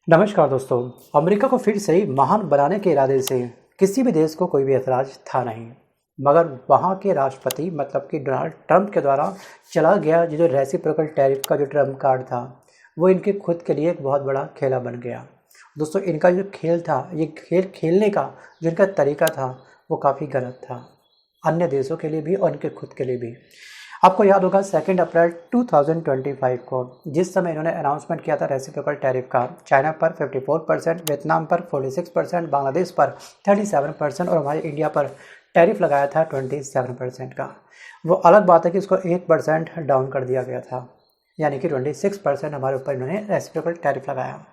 नमस्कार दोस्तों। अमेरिका को फिर से महान बनाने के इरादे से किसी भी देश को कोई भी ऐतराज़ था नहीं, मगर वहाँ के राष्ट्रपति मतलब कि डोनाल्ड ट्रंप के द्वारा चला गया जो रेसिप्रोकल टैरिफ का जो ट्रम्प कार्ड था वो इनके खुद के लिए एक बहुत बड़ा खेला बन गया। दोस्तों, इनका जो खेल था, ये खेल खेलने का जो इनका तरीका था वो काफ़ी गलत था, अन्य देशों के लिए भी और इनके खुद के लिए भी। आपको याद होगा 2 अप्रैल 2025 को जिस समय इन्होंने अनाउंसमेंट किया था रेसिप्रोकल टैरिफ का, चाइना पर 54%, वियतनाम पर 46%, बांग्लादेश पर 37% और हमारे इंडिया पर टैरिफ लगाया था 27% का। वो अलग बात है कि उसको 1% डाउन कर दिया गया था, यानी कि 26% हमारे ऊपर इन्होंने रेसिप्रोकल टैरिफ लगाया।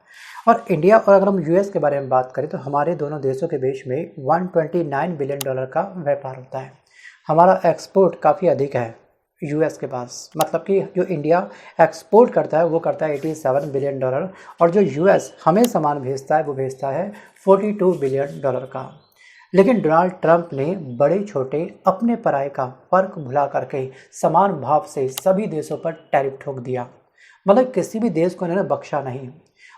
और इंडिया और अगर हम यूएस के बारे में बात करें तो हमारे दोनों देशों के बीच में $129 बिलियन का व्यापार होता है। हमारा एक्सपोर्ट काफ़ी अधिक है यूएस के पास, मतलब कि जो इंडिया एक्सपोर्ट करता है वो करता है $87 बिलियन और जो यूएस हमें सामान भेजता है वो भेजता है $42 बिलियन का। लेकिन डोनाल्ड ट्रंप ने बड़े छोटे अपने पराये का फर्क भुला करके समान भाव से सभी देशों पर टैरिफ ठोक दिया। मतलब किसी भी देश को इन्होंने बख्शा नहीं।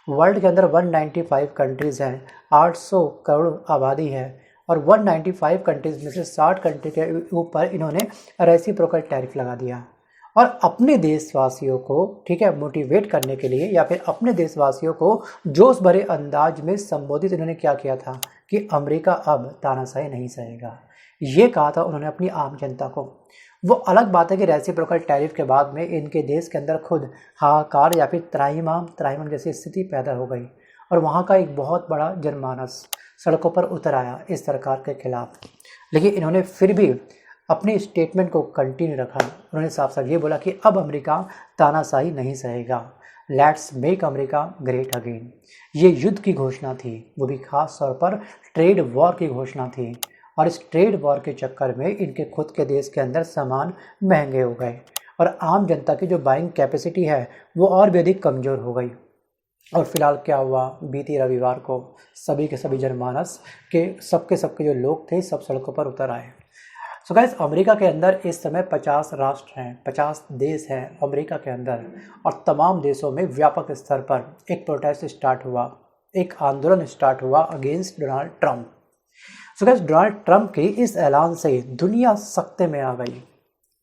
वर्ल्ड के अंदर 195 कंट्रीज़ हैं, 800 करोड़ आबादी है और 195 कंट्रीज़ में से 60 कंट्री के ऊपर इन्होंने रेसिप्रोकल टैरिफ लगा दिया। और अपने देशवासियों को ठीक है मोटिवेट करने के लिए या फिर अपने देशवासियों को जोश भरे अंदाज में संबोधित इन्होंने क्या किया था कि अमेरिका अब तानाशाही नहीं सहेगा। ये कहा था उन्होंने अपनी आम जनता को। वो अलग बात है कि रेसिप्रोकल टैरिफ के बाद में इनके देश के अंदर खुद हाहाकार या फिर त्राहिमाम जैसी स्थिति पैदा हो गई और वहाँ का एक बहुत बड़ा जनमानस सड़कों पर उतर आया इस सरकार के खिलाफ। लेकिन इन्होंने फिर भी अपने स्टेटमेंट को कंटिन्यू रखा। उन्होंने साफ साफ ये बोला कि अब अमेरिका तानाशाही नहीं सहेगा, let's make America great again. ये युद्ध की घोषणा थी, वो भी खास तौर पर ट्रेड वॉर की घोषणा थी। और इस ट्रेड वॉर के चक्कर में इनके खुद के देश के अंदर सामान महंगे हो गए और आम जनता की जो बाइंग कैपेसिटी है वो और भी अधिक कमज़ोर हो गई। और फिलहाल क्या हुआ, बीती रविवार को सभी के सभी जनमानस के सबके जो लोग थे सब सड़कों पर उतर आए। सो गाइस, अमेरिका के अंदर इस समय 50 राष्ट्र हैं, 50 देश हैं अमेरिका के अंदर और तमाम देशों में व्यापक स्तर पर एक प्रोटेस्ट स्टार्ट हुआ, एक आंदोलन स्टार्ट हुआ against Donald Trump. So guys, Donald Trump के इस ऐलान से दुनिया सख्ते में आ गई।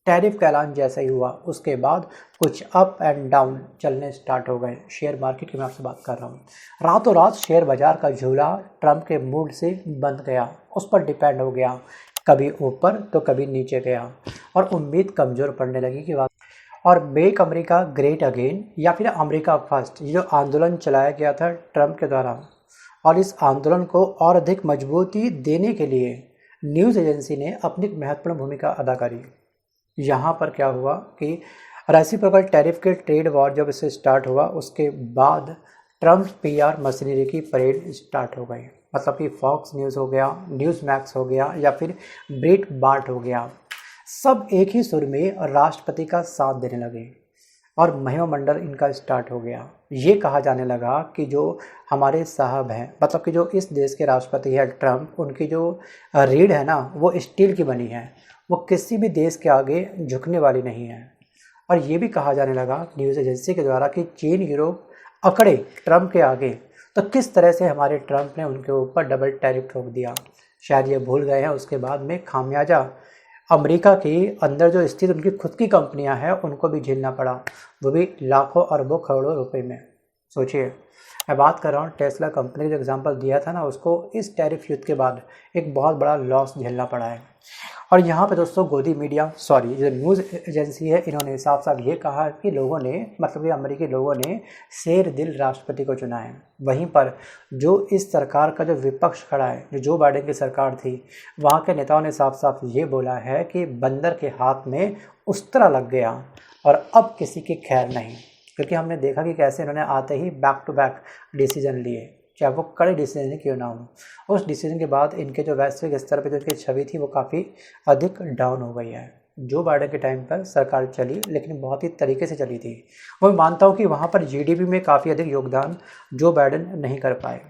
टैरिफ का ऐलान जैसा ही हुआ उसके बाद कुछ अप एंड डाउन चलने स्टार्ट हो गए। शेयर मार्केट की मैं आपसे बात कर रहा हूँ। रातों रात शेयर बाजार का झूला ट्रंप के मूड से बंद गया, उस पर डिपेंड हो गया, कभी ऊपर तो कभी नीचे गया और उम्मीद कमज़ोर पड़ने लगी कि बात। और मेक अमेरिका ग्रेट अगेन या फिर अमेरिका फर्स्ट, ये जो आंदोलन चलाया गया था ट्रंप के द्वारा, और इस आंदोलन को और अधिक मजबूती देने के लिए न्यूज़ एजेंसी ने अपनी महत्वपूर्ण भूमिका अदा करी। यहाँ पर क्या हुआ कि रेसिप्रोकल टैरिफ के ट्रेड वॉर जब इससे स्टार्ट हुआ उसके बाद ट्रंप पीआर मशीनरी की परेड स्टार्ट हो गई। मतलब कि फॉक्स न्यूज़ हो गया, न्यूज़ मैक्स हो गया या फिर ब्रेट बार्ट हो गया, सब एक ही सुर में राष्ट्रपति का साथ देने लगे और महिमा मंडल इनका स्टार्ट हो गया। ये कहा जाने लगा कि जो हमारे साहब हैं, मतलब कि जो इस देश के राष्ट्रपति है ट्रंप, उनकी जो रीढ़ है ना वो स्टील की बनी है, वो किसी भी देश के आगे झुकने वाली नहीं है। और ये भी कहा जाने लगा न्यूज़ एजेंसी के द्वारा कि चीन यूरोप अकड़े ट्रंप के आगे, तो किस तरह से हमारे ट्रंप ने उनके ऊपर डबल टैरिफ ठोक दिया। शायद ये भूल गए हैं उसके बाद में खामियाजा अमेरिका के अंदर जो स्थित उनकी खुद की कंपनियां हैं उनको भी झेलना पड़ा, वो भी लाखों अरबों करोड़ों रुपए में। सोचिए, मैं बात कर रहा हूँ टेस्ला कंपनी का जो एग्जांपल दिया था ना, उसको इस टैरिफ युद्ध के बाद एक बहुत बड़ा लॉस झेलना पड़ा है। और यहाँ पे दोस्तों गोदी मीडिया जो न्यूज़ एजेंसी है, इन्होंने साफ साफ ये कहा कि लोगों ने, मतलब कि अमेरिकी लोगों ने शेर दिल राष्ट्रपति को चुना है। वहीं पर जो इस सरकार का जो विपक्ष खड़ा है, जो जो बाइडेन की सरकार थी, वहाँ के नेताओं ने साफ साफ ये बोला है कि बंदर के हाथ में उस्तरा लग गया और अब किसी की खैर नहीं। क्योंकि हमने देखा कि कैसे इन्होंने आते ही बैक टू बैक डिसीजन लिए, चाहे वो कड़े डिसीजन क्यों ना हो। उस डिसीजन के बाद इनके जो वैश्विक स्तर पर जो इनकी छवि थी वो काफ़ी अधिक डाउन हो गई है। जो बाइडेन के टाइम पर सरकार चली लेकिन बहुत ही तरीके से चली थी। मैं मानता हूँ कि वहाँ पर जीडीपी में काफ़ी अधिक योगदान जो बाइडेन नहीं कर पाए,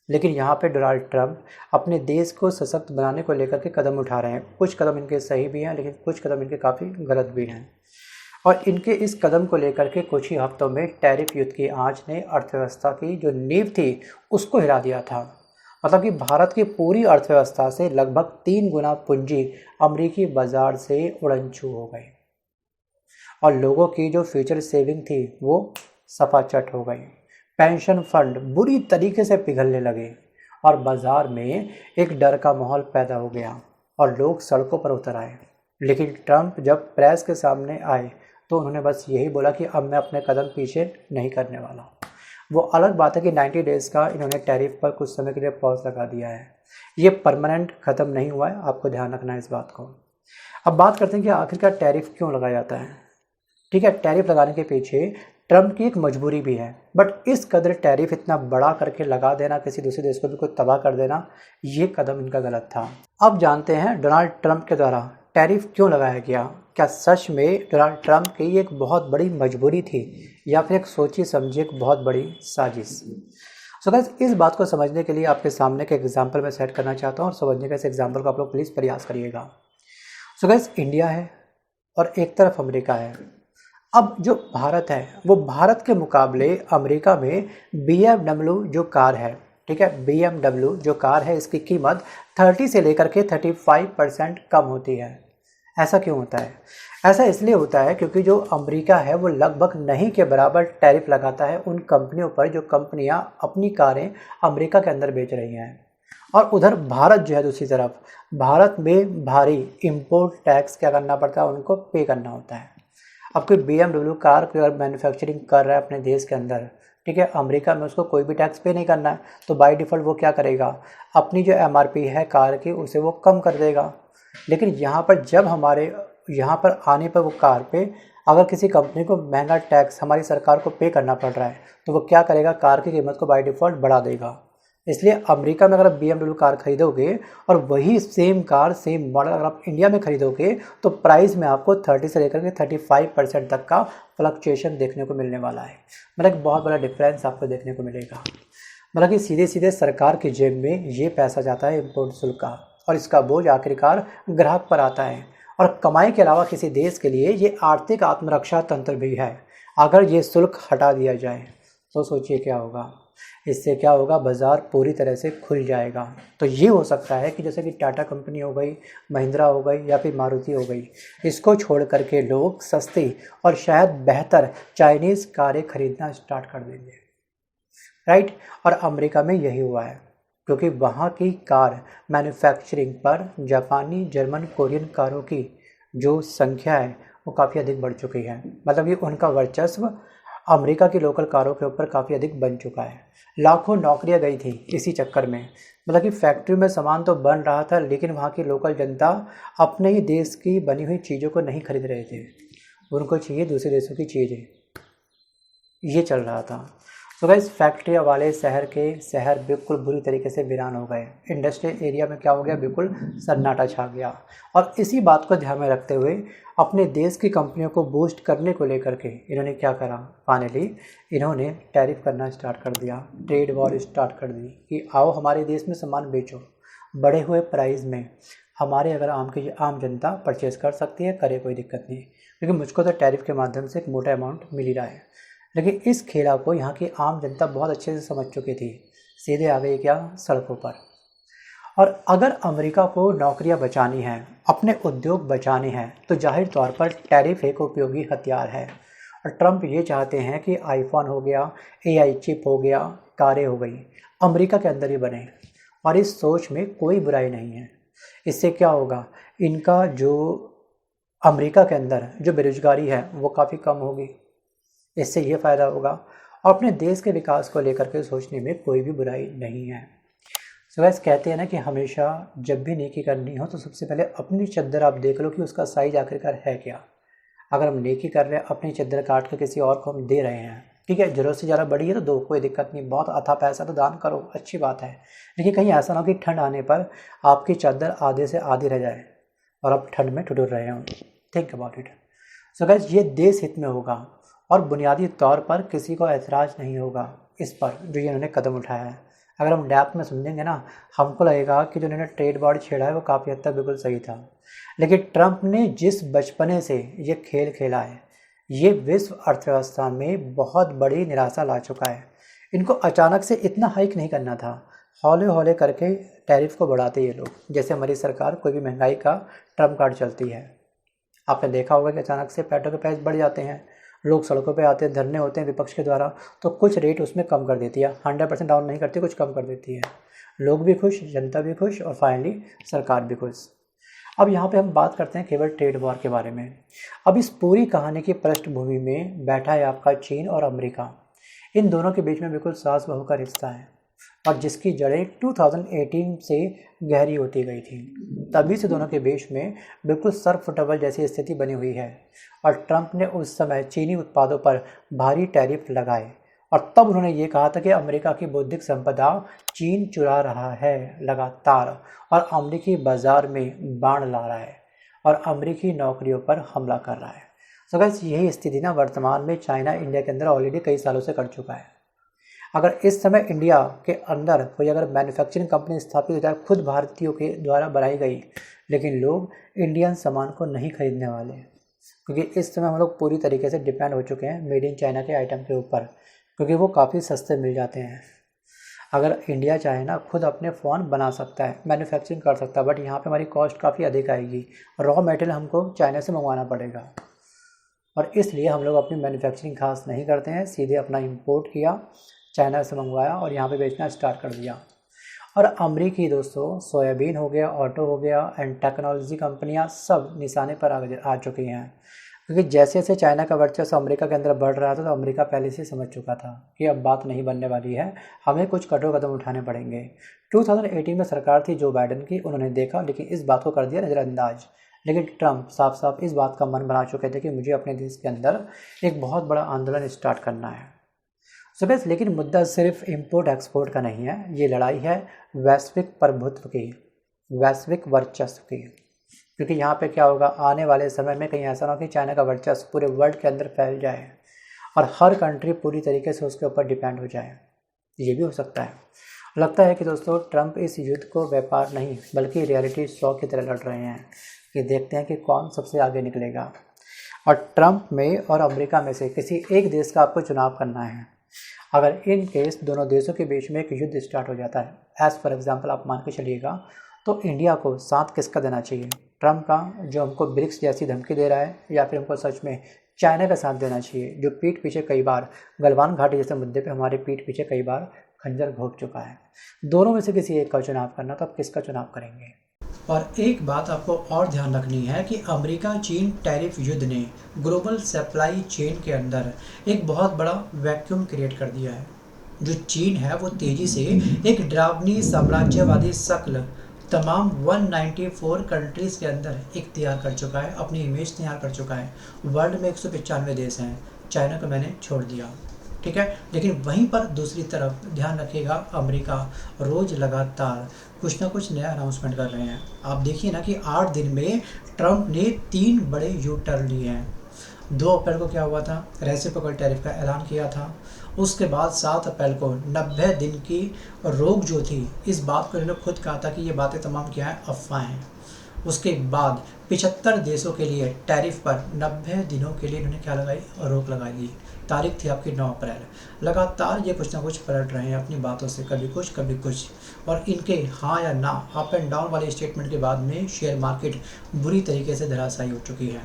लेकिन यहाँ पे डोनाल्ड ट्रंप अपने देश को सशक्त बनाने को लेकर के कदम उठा रहे हैं। कुछ कदम इनके सही भी हैं लेकिन कुछ कदम इनके काफ़ी गलत भी हैं। और इनके इस कदम को लेकर के कुछ ही हफ्तों में टैरिफ युद्ध की आंच ने अर्थव्यवस्था की जो नींव थी उसको हिला दिया था। मतलब कि भारत की पूरी अर्थव्यवस्था से लगभग 3 गुना पूंजी अमेरिकी बाजार से उड़न छू हो गई और लोगों की जो फ्यूचर सेविंग थी वो सपाचट हो गई। पेंशन फंड बुरी तरीके से पिघलने लगे और बाजार में एक डर का माहौल पैदा हो गया और लोग सड़कों पर उतर आए। लेकिन ट्रंप जब प्रेस के सामने आए तो उन्होंने बस यही बोला कि अब मैं अपने कदम पीछे नहीं करने वाला। वो अलग बात है कि 90 डेज़ का इन्होंने टैरिफ पर कुछ समय के लिए पॉज लगा दिया है। ये परमानेंट ख़त्म नहीं हुआ है, आपको ध्यान रखना है इस बात को। अब बात करते हैं कि आखिरकार टैरिफ क्यों लगाया जाता है। ठीक है, टैरिफ लगाने के पीछे ट्रंप की एक मजबूरी भी है, बट इस कदर टैरिफ इतना बड़ा करके लगा देना, किसी दूसरे देश को भी कोई तबाह कर देना, ये कदम इनका गलत था। अब जानते हैं डोनाल्ड ट्रंप के द्वारा टैरिफ क्यों लगाया गया। क्या सच में डोनाल्ड ट्रंप की एक बहुत बड़ी मजबूरी थी या फिर एक सोची समझी एक बहुत बड़ी साजिश। सो गाइस, इस बात को समझने के लिए आपके सामने एक एग्जाम्पल मैं सेट करना चाहता हूँ और समझने का इस एग्जाम्पल को आप लोग प्लीज़ प्रयास करिएगा। सो गाइस, इंडिया है और एक तरफ अमेरिका है। अब जो भारत है वो भारत के मुकाबले अमेरिका में BMW जो कार है, ठीक है, BMW जो कार है इसकी कीमत 30 से लेकर के 35% कम होती है। ऐसा क्यों होता है? ऐसा इसलिए होता है क्योंकि जो अमेरिका है वो लगभग नहीं के बराबर टैरिफ लगाता है उन कंपनियों पर जो कंपनियां अपनी कारें अमेरिका के अंदर बेच रही हैं। और उधर भारत जो है दूसरी तरफ, भारत में भारी इंपोर्ट टैक्स क्या करना पड़ता है, उनको पे करना होता है। अब कोई BMW कार कोई अगर मैन्युफैक्चरिंग कर रहा है अपने देश के अंदर, ठीक है, अमेरिका में उसको कोई भी टैक्स पे नहीं करना है, तो बाय डिफ़ॉल्ट वो क्या करेगा, अपनी जो MRP है कार की उसे वो कम कर देगा। लेकिन यहाँ पर जब हमारे यहाँ पर आने पर वो कार पे अगर किसी कंपनी को महंगा टैक्स हमारी सरकार को पे करना पड़ रहा है तो वो क्या करेगा, कार की कीमत को बाय डिफ़ॉल्ट बढ़ा देगा। इसलिए अमेरिका में अगर आप BMW कार खरीदोगे और वही सेम कार सेम मॉडल अगर आप इंडिया में खरीदोगे तो प्राइस में आपको 30 से लेकर के 35% तक का फ्लक्चुएशन देखने को मिलने वाला है। मतलब एक बहुत बड़ा डिफरेंस आपको देखने को मिलेगा। मतलब कि सीधे सीधे सरकार की जेब में ये पैसा जाता है इम्पोर्ट शुल्क का और इसका बोझ आखिरकार ग्राहक पर आता है। और कमाई के अलावा किसी देश के लिए ये आर्थिक आत्मरक्षा तंत्र भी है। अगर ये शुल्क हटा दिया जाए तो सोचिए क्या होगा। इससे क्या होगा, बाज़ार पूरी तरह से खुल जाएगा। तो ये हो सकता है कि जैसे कि टाटा कंपनी हो गई, महिंद्रा हो गई या फिर मारुति हो गई, इसको छोड़ करके लोग सस्ती और शायद बेहतर चाइनीज़ कारें खरीदना स्टार्ट कर देंगे, राइट। और अमेरिका में यही हुआ है क्योंकि वहाँ की कार मैन्युफैक्चरिंग पर जापानी, जर्मन, कोरियन कारों की जो संख्या है वो काफ़ी अधिक बढ़ चुकी है। मतलब कि उनका वर्चस्व अमेरिका की लोकल कारों के ऊपर काफ़ी अधिक बन चुका है। लाखों नौकरियां गई थी इसी चक्कर में। मतलब कि फैक्ट्री में सामान तो बन रहा था लेकिन वहाँ की लोकल जनता अपने ही देश की बनी हुई चीज़ों को नहीं खरीद रहे थे, उनको चाहिए दूसरे देशों की चीज़ें। ये चल रहा था। तो गाइस, फैक्ट्री वाले शहर बिल्कुल बुरी तरीके से वीरान हो गए। इंडस्ट्रियल एरिया में क्या हो गया, बिल्कुल सन्नाटा छा गया। और इसी बात को ध्यान में रखते हुए अपने देश की कंपनियों को बूस्ट करने को लेकर के इन्होंने क्या करा, फाइनली इन्होंने टैरिफ करना स्टार्ट कर दिया, ट्रेड वॉर स्टार्ट कर दी कि आओ हमारे देश में सामान बेचो बढ़े हुए प्राइस में। हमारे अगर आम जनता परचेज़ कर सकती है, करे कोई दिक्कत नहीं, क्योंकि मुझको तो टैरिफ के माध्यम से एक मोटा अमाउंट मिल ही रहा है। लेकिन इस खेला को यहाँ की आम जनता बहुत अच्छे से समझ चुकी थी। सीधे आ गई क्या, सड़कों पर। और अगर अमेरिका को नौकरियां बचानी हैं, अपने उद्योग बचाने हैं, तो जाहिर तौर पर टैरिफ एक उपयोगी हथियार है। और ट्रंप ये चाहते हैं कि आईफोन हो गया, AI चिप हो गया, कारें हो गई, अमेरिका के अंदर ही बने। और इस सोच में कोई बुराई नहीं है। इससे क्या होगा, इनका जो अमेरिका के अंदर जो बेरोजगारी है वो काफ़ी कम होगी। इससे ये फ़ायदा होगा और अपने देश के विकास को लेकर के सोचने में कोई भी बुराई नहीं है। सो गाइस, कहते हैं ना कि हमेशा जब भी नेकी करनी हो तो सबसे पहले अपनी चद्दर आप देख लो कि उसका साइज आखिरकार है क्या। अगर हम नेकी कर रहे हैं, अपनी चद्दर काट कर किसी और को हम दे रहे हैं, ठीक है, ज़रूरत से ज़्यादा बड़ी है तो दो, कोई दिक्कत नहीं, बहुत अथा पैसा तो दान करो, अच्छी बात है। लेकिन कहीं ऐसा ना हो कि ठंड आने पर आपकी चादर आधे से आधी रह जाए और आप ठंड में ठुठुर रहे हो। Think about it. So guys, ये देश हित में होगा और बुनियादी तौर पर किसी को ऐतराज़ नहीं होगा इस पर जो इन्होंने कदम उठाया है। अगर हम डेप्थ में समझेंगे ना, हमको लगेगा कि जो इन्होंने ट्रेड वॉर छेड़ा है वो काफ़ी हद तक बिल्कुल सही था। लेकिन ट्रंप ने जिस बचपने से ये खेल खेला है, ये विश्व अर्थव्यवस्था में बहुत बड़ी निराशा ला चुका है। इनको अचानक से इतना हाइक नहीं करना था, हौले हौले करके टैरिफ को बढ़ाते ये लोग। जैसे हमारी सरकार कोई भी महंगाई का ट्रम्प कार्ड चलती है। आपने देखा होगा कि अचानक से पेट्रोल के प्राइस बढ़ जाते हैं, लोग सड़कों पे आते हैं, धरने होते हैं विपक्ष के द्वारा, तो कुछ रेट उसमें कम कर देती है। 100% डाउन नहीं करती, कुछ कम कर देती है। लोग भी खुश, जनता भी खुश और फाइनली सरकार भी खुश। अब यहाँ पे हम बात करते हैं केवल ट्रेड वॉर के बारे में। अब इस पूरी कहानी की पृष्ठभूमि में बैठा है आपका चीन और अमेरिका। इन दोनों के बीच में बिल्कुल सास बहू का रिश्ता है और जिसकी जड़ें 2018 से गहरी होती गई थी। तभी से दोनों के बीच में बिल्कुल सर फुटबॉल जैसी स्थिति बनी हुई है और ट्रंप ने उस समय चीनी उत्पादों पर भारी टैरिफ लगाए और तब उन्होंने ये कहा था कि अमेरिका की बौद्धिक संपदा चीन चुरा रहा है लगातार और अमेरिकी बाजार में बाण ला रहा है और अमेरिकी नौकरियों पर हमला कर रहा है। सो गाइस, यही स्थिति ना वर्तमान में चाइना इंडिया के अंदर ऑलरेडी कई सालों से कर चुका है। अगर इस समय इंडिया के अंदर कोई अगर मैन्युफैक्चरिंग कंपनी स्थापित हो जाए, खुद भारतीयों के द्वारा बनाई गई, लेकिन लोग इंडियन सामान को नहीं खरीदने वाले, क्योंकि इस समय हम लोग पूरी तरीके से डिपेंड हो चुके हैं मेड इन चाइना के आइटम के ऊपर, क्योंकि वो काफ़ी सस्ते मिल जाते हैं। अगर इंडिया चाहे ना खुद अपने फ़ोन बना सकता है, मैन्युफैक्चरिंग कर सकता है, बट यहाँ पे हमारी कॉस्ट काफ़ी अधिक आएगी। रॉ मटेरियल हमको चाइना से मंगवाना पड़ेगा और इसलिए हम लोग अपनी मैन्युफैक्चरिंग खास नहीं करते हैं, सीधे अपना इंपोर्ट किया, चाइना से मंगवाया और यहाँ पे बेचना स्टार्ट कर दिया। और अमरीकी दोस्तों, सोयाबीन हो गया, ऑटो हो गया एंड टेक्नोलॉजी कंपनियाँ सब निशाने पर आ चुकी हैं, क्योंकि जैसे जैसे चाइना का वर्चस्व अमेरिका के अंदर बढ़ रहा था तो अमेरिका पहले से समझ चुका था कि अब बात नहीं बनने वाली है, हमें कुछ कठोर कदम उठाने पड़ेंगे। 2018 में सरकार थी जो बाइडन की, उन्होंने देखा लेकिन इस बात को कर दिया नज़रअंदाज। लेकिन ट्रंप साफ साफ इस बात का मन बना चुके थे कि मुझे अपने देश के अंदर एक बहुत बड़ा आंदोलन स्टार्ट करना है। सो बस, लेकिन मुद्दा सिर्फ इंपोर्ट एक्सपोर्ट का नहीं है, ये लड़ाई है वैश्विक प्रभुत्व की, वैश्विक वर्चस्व की। क्योंकि यहाँ पे क्या होगा, आने वाले समय में कहीं ऐसा ना हो कि चाइना का वर्चस्व पूरे वर्ल्ड के अंदर फैल जाए और हर कंट्री पूरी तरीके से उसके ऊपर डिपेंड हो जाए। ये भी हो सकता है। लगता है कि दोस्तों ट्रंप इस युद्ध को व्यापार नहीं बल्कि रियलिटी शो की तरह लड़ रहे हैं कि देखते हैं कि कौन सबसे आगे निकलेगा। और ट्रंप में और अमेरिका में से किसी एक देश का आपको चुनाव करना है। अगर इन केस दोनों देशों के बीच में एक युद्ध स्टार्ट हो जाता है, एज़ फॉर एग्जांपल आप मान के चलिएगा, तो इंडिया को साथ किसका देना चाहिए? ट्रंप का, जो हमको ब्रिक्स जैसी धमकी दे रहा है, या फिर हमको सच में चाइना का साथ देना चाहिए, जो पीठ पीछे कई बार गलवान घाटी जैसे मुद्दे पे हमारे पीठ पीछे कई बार खंजर घोंप चुका है। दोनों में से किसी एक का चुनाव करना, तो आप किसका चुनाव करेंगे? और एक बात आपको और ध्यान रखनी है कि अमेरिका चीन टैरिफ युद्ध ने ग्लोबल सप्लाई चेन के अंदर एक बहुत बड़ा वैक्यूम क्रिएट कर दिया है। जो चीन है वो तेज़ी से एक डरावनी साम्राज्यवादी शक्ल तमाम 194 कंट्रीज़ के अंदर इख्तियार कर चुका है, अपनी इमेज तैयार कर चुका है। वर्ल्ड में 195 देश हैं, चाइना को मैंने छोड़ दिया, ठीक है। लेकिन वहीं पर दूसरी तरफ ध्यान रखिएगा, अमेरिका रोज़ लगातार कुछ ना कुछ नया अनाउंसमेंट कर रहे हैं। आप देखिए ना कि 8 दिन में ट्रंप ने 3 बड़े यू टर्न लिए हैं। 2 अप्रैल को क्या हुआ था, रेसिप्रोकल टैरिफ का ऐलान किया था। उसके बाद 7 अप्रैल को 90 दिन की रोक जो थी, इस बात को इन्होंने खुद कहा था कि ये बातें तमाम क्या है, अफवाह हैं। उसके बाद 75 देशों के लिए टैरिफ पर 90 दिनों के लिए इन्होंने क्या लगाई, रोक लगाई दी। तारीख थी आपकी 9 अप्रैल। लगातार ये कुछ ना कुछ पलट रहे हैं अपनी बातों से, कभी कुछ, और इनके हाँ या ना, अप एंड डाउन वाले स्टेटमेंट के बाद में शेयर मार्केट बुरी तरीके से धराशायी हो चुकी है।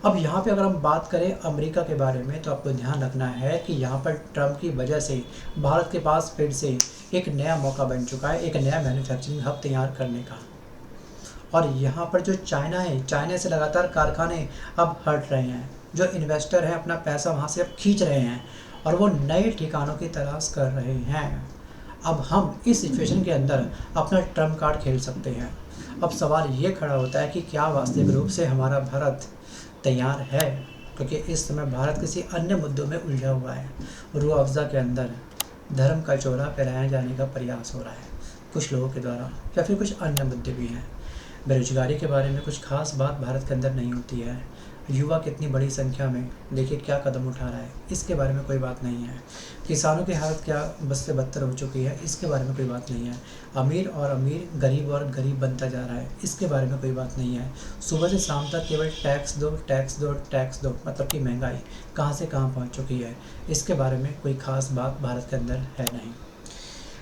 अब यहाँ पे अगर हम बात करें अमेरिका के बारे में, तो आपको ध्यान रखना है कि यहाँ पर ट्रंप की वजह से भारत के पास फिर से एक नया मौका बन चुका है, एक नया मैन्युफैक्चरिंग हब तैयार करने का। और यहाँ पर जो चाइना है, चाइना से लगातार कारखाने अब हट रहे हैं, जो इन्वेस्टर हैं अपना पैसा वहाँ से अब खींच रहे हैं और वो नए ठिकानों की तलाश कर रहे हैं। अब हम इस सिचुएशन के अंदर अपना ट्रम्प कार्ड खेल सकते हैं। अब सवाल ये खड़ा होता है कि क्या वास्तविक रूप से हमारा भारत तैयार है, क्योंकि इस समय भारत किसी अन्य मुद्दों में उलझा हुआ है। रूह अफ़ज़ा के अंदर धर्म का चोला फहराया जाने का प्रयास हो रहा है कुछ लोगों के द्वारा, या फिर कुछ अन्य मुद्दे भी हैं। बेरोजगारी के बारे में कुछ खास बात भारत के अंदर नहीं होती है। युवा कितनी बड़ी संख्या में देखिए क्या कदम उठा रहा है, इसके बारे में कोई बात नहीं है। किसानों की हालत क्या बद से बदतर हो चुकी है, इसके बारे में कोई बात नहीं है। अमीर और अमीर, गरीब और गरीब बनता जा रहा है, इसके बारे में कोई बात नहीं है। सुबह से शाम तक केवल टैक्स दो, टैक्स दो, टैक्स दो, मतलब कि महंगाई कहाँ से कहाँ पहुँच चुकी है, इसके बारे में कोई ख़ास बात भारत के अंदर है नहीं।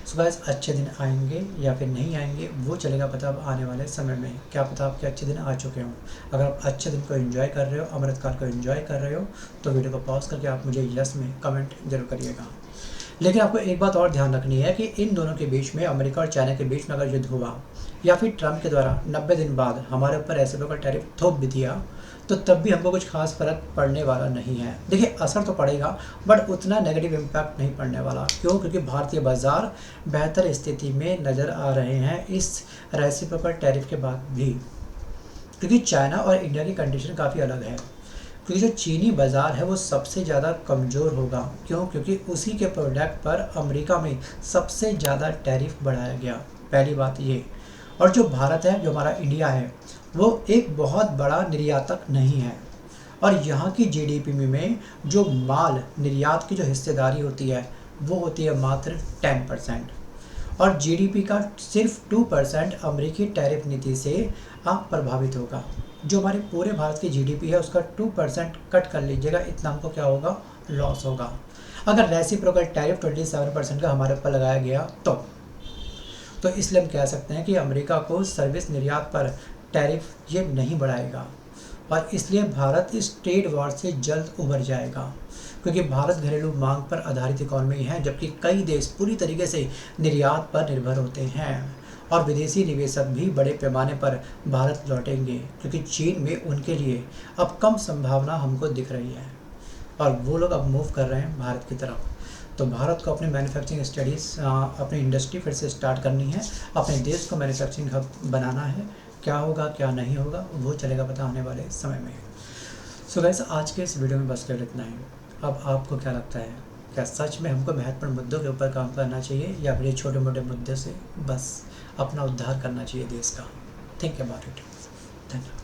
सो गाइस, अच्छे दिन आएंगे या फिर नहीं आएंगे वो चलेगा पता अब आने वाले समय में। क्या पता आपके अच्छे दिन आ चुके हों। अगर आप अच्छे दिन को एंजॉय कर रहे हो, अमृतकाल को एंजॉय कर रहे हो, तो वीडियो को पॉज करके आप मुझे यस में कमेंट जरूर करिएगा। लेकिन आपको एक बात और ध्यान रखनी है कि इन दोनों के बीच में, अमेरिका और चाइना के बीच में अगर युद्ध हुआ या फिर ट्रम्प के द्वारा 90 दिन बाद हमारे ऊपर ऐसे प्रकार टैरिफ थोप भी दिया, तो तब भी हमको कुछ खास फर्क पड़ने वाला नहीं है। देखिए, असर तो पड़ेगा बट उतना नेगेटिव इम्पैक्ट नहीं पड़ने वाला। क्यों? क्योंकि भारतीय बाजार बेहतर स्थिति में नज़र आ रहे हैं इस रेसिप्रोकल टैरिफ के बाद भी, क्योंकि चाइना और इंडिया की कंडीशन काफ़ी अलग है। क्योंकि जो चीनी बाज़ार है वो सबसे ज़्यादा कमज़ोर होगा। क्यों? क्योंकि उसी के प्रोडक्ट पर अमेरिका में सबसे ज़्यादा टैरिफ बढ़ाया गया, पहली बात ये। और जो भारत है, जो हमारा इंडिया है, वो एक बहुत बड़ा निर्यातक नहीं है। और यहाँ की जीडीपी में जो माल निर्यात की जो हिस्सेदारी होती है वो होती है मात्र 10%। और जीडीपी का सिर्फ 2% अमेरिकी टैरिफ नीति से आप प्रभावित होगा। जो हमारे पूरे भारत की जीडीपी है उसका 2% कट कर लीजिएगा, इतना हमको क्या होगा, लॉस होगा। अगर रेसिप्रोकल टैरिफ 27% का हमारे ऊपर लगाया गया तो इसलिए हम कह सकते हैं कि अमेरिका को सर्विस निर्यात पर टैरिफ ये नहीं बढ़ाएगा, और इसलिए भारत इस ट्रेड वॉर से जल्द उभर जाएगा। क्योंकि भारत घरेलू मांग पर आधारित इकॉनमी है, जबकि कई देश पूरी तरीके से निर्यात पर निर्भर होते हैं। और विदेशी निवेशक भी बड़े पैमाने पर भारत लौटेंगे, क्योंकि चीन में उनके लिए अब कम संभावना हमको दिख रही है और वो लोग अब मूव कर रहे हैं भारत की तरफ। तो भारत को अपनी मैन्युफैक्चरिंग स्टडीज़, अपनी इंडस्ट्री फिर से स्टार्ट करनी है, अपने देश को मैन्युफैक्चरिंग हब बनाना है। क्या होगा क्या नहीं होगा वो चलेगा पता आने वाले समय में। सो गाइस, आज के इस वीडियो में बस केवल इतना ही। अब आपको क्या लगता है, क्या सच में हमको महत्वपूर्ण मुद्दों के ऊपर काम करना चाहिए या फिर ये छोटे मोटे मुद्दे से बस अपना उद्धार करना चाहिए देश का? Think about it. धन्यवाद।